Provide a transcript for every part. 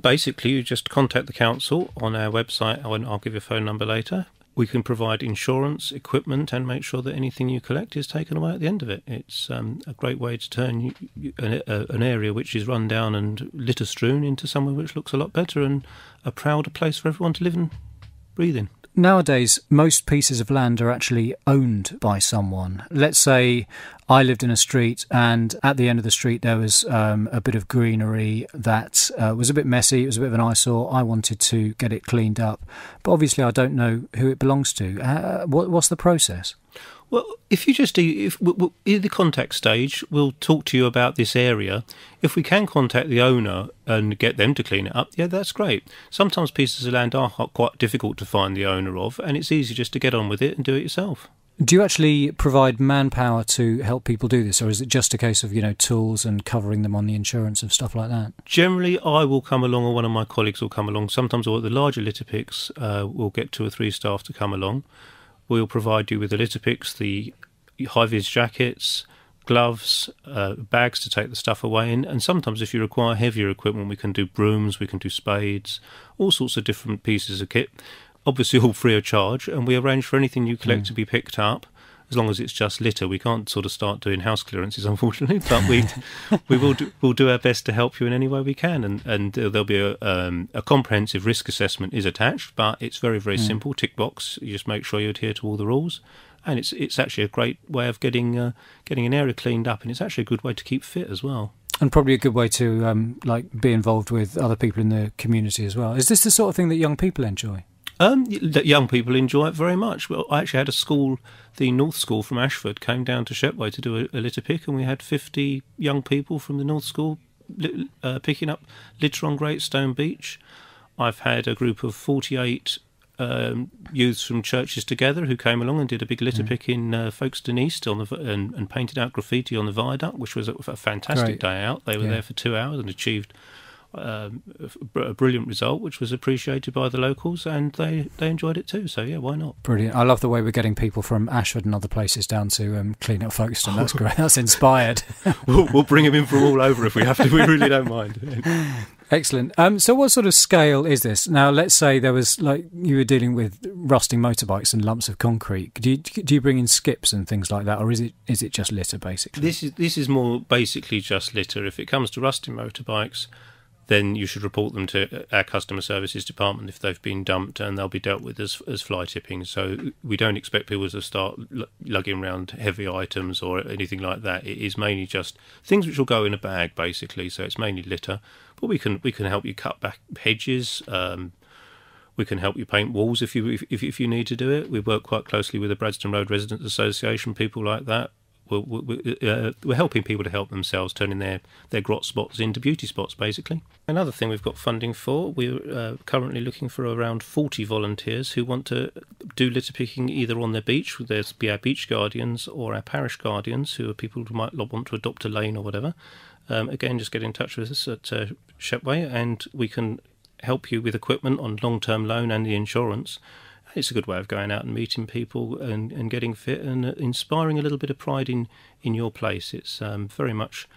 Basically, you just contact the council on our website, and I'll give you a phone number later. We can provide insurance, equipment, and make sure that anything you collect is taken away at the end of it. It's a great way to turn an area which is run down and litter-strewn into somewhere which looks a lot better and a prouder place for everyone to live and breathe in. Nowadays, most pieces of land are actually owned by someone. Let's say I lived in a street and at the end of the street there was a bit of greenery that was a bit messy, it was a bit of an eyesore. I wanted to get it cleaned up. But obviously I don't know who it belongs to. What's the process? Well, if you just in the contact stage, we'll talk to you about this area. If we can contact the owner and get them to clean it up, yeah, that's great. Sometimes pieces of land are quite difficult to find the owner of, and it's easy just to get on with it and do it yourself. Do you actually provide manpower to help people do this, or is it just a case of, tools and covering them on the insurance and stuff like that? Generally, I will come along, or one of my colleagues will come along. Sometimes the larger litter picks, we'll get 2 or 3 staff to come along. We'll provide you with the litter picks, the high-vis jackets, gloves, bags to take the stuff away in. And sometimes if you require heavier equipment, we can do brooms, we can do spades, all sorts of different pieces of kit. Obviously all free of charge, and we arrange for anything you collect to be picked up, as long as it's just litter. We can't sort of start doing house clearances, unfortunately, but we'll do our best to help you in any way we can. And there'll be a comprehensive risk assessment is attached, but it's very, very simple. Tick box. You just make sure you adhere to all the rules, and it's actually a great way of getting an area cleaned up, and it's actually a good way to keep fit as well. And probably a good way to be involved with other people in the community as well. Is this the sort of thing that young people enjoy? That young people enjoy it very much. Well, I actually had a school, the North School from Ashford, came down to Shepway to do a litter pick, and we had 50 young people from the North School picking up litter on Great Stone Beach. I've had a group of 48 youths from churches together who came along and did a big litter pick in Folkestone East and painted out graffiti on the viaduct, which was a fantastic day out. They were there for 2 hours and achieved a brilliant result, which was appreciated by the locals, and they enjoyed it too. So yeah, why not? Brilliant. I love the way we're getting people from Ashford and other places down to clean up Folkestone. That's great. That's inspired. We'll bring them in from all over if we have to. We really don't mind. Excellent. So what sort of scale is this? Now, let's say there was, like, you were dealing with rusting motorbikes and lumps of concrete. Do you bring in skips and things like that, or is it just litter basically? This is more basically just litter. If it comes to rusting motorbikes, then you should report them to our customer services department if they've been dumped, and they'll be dealt with as fly tipping. So we don't expect people to start lugging around heavy items or anything like that. It is mainly just things which will go in a bag, basically. So it's mainly litter. But we can help you cut back hedges. We can help you paint walls if you need to do it. We work quite closely with the Bradston Road Residents Association, people like that. We're helping people to help themselves, turning their grot spots into beauty spots, basically. Another thing we've got funding for, we're currently looking for around 40 volunteers who want to do litter picking either on their beach, there'll be our beach guardians, or our parish guardians, who are people who might want to adopt a lane or whatever. Again, just get in touch with us at Shepway, and we can help you with equipment on long-term loan and the insurance. It's a good way of going out and meeting people and getting fit and inspiring a little bit of pride in your place. It's very much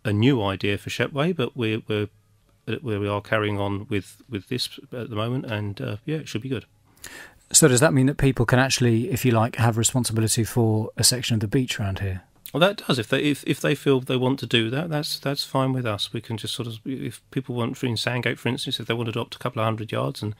a new idea for Shepway, but we are carrying on with this at the moment, and it should be good. So does that mean that people can actually, if you like, have responsibility for a section of the beach around here? Well, that does. If they feel they want to do that, that's fine with us. We can just sort of, if people want, in Sandgate, for instance, if they want to adopt a couple of 100 yards and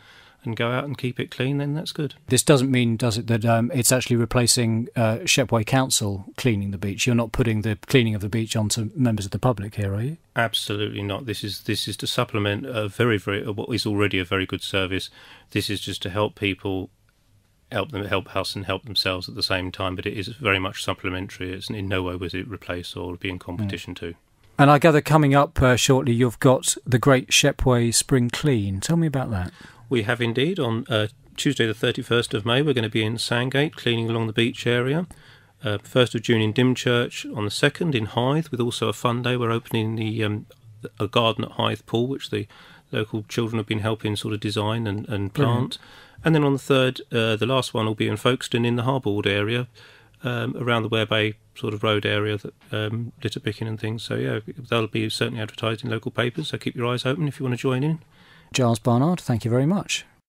go out and keep it clean, then that's good. This doesn't mean, does it, that it's actually replacing Shepway Council cleaning the beach? You're not putting the cleaning of the beach onto members of the public here, are you? Absolutely not. This is to supplement what is already a very good service. This is just to help people, help us and help themselves at the same time, but it is very much supplementary. It's in no way was it replace or be in competition to. And I gather coming up shortly you've got the Great Shepway Spring Clean. Tell me about that. We have indeed. On Tuesday the 31st of May, we're going to be in Sandgate, cleaning along the beach area. 1st of June in Dymchurch, on the 2nd in Hythe, with also a fun day. We're opening a garden at Hythe Pool, which the local children have been helping sort of design and plant. Brilliant. And then on the 3rd, the last one will be in Folkestone in the Harbourwood area, around the Ware Bay sort of road area, litter picking and things. So yeah, that'll be certainly advertised in local papers, so keep your eyes open if you want to join in. Giles Barnard, thank you very much.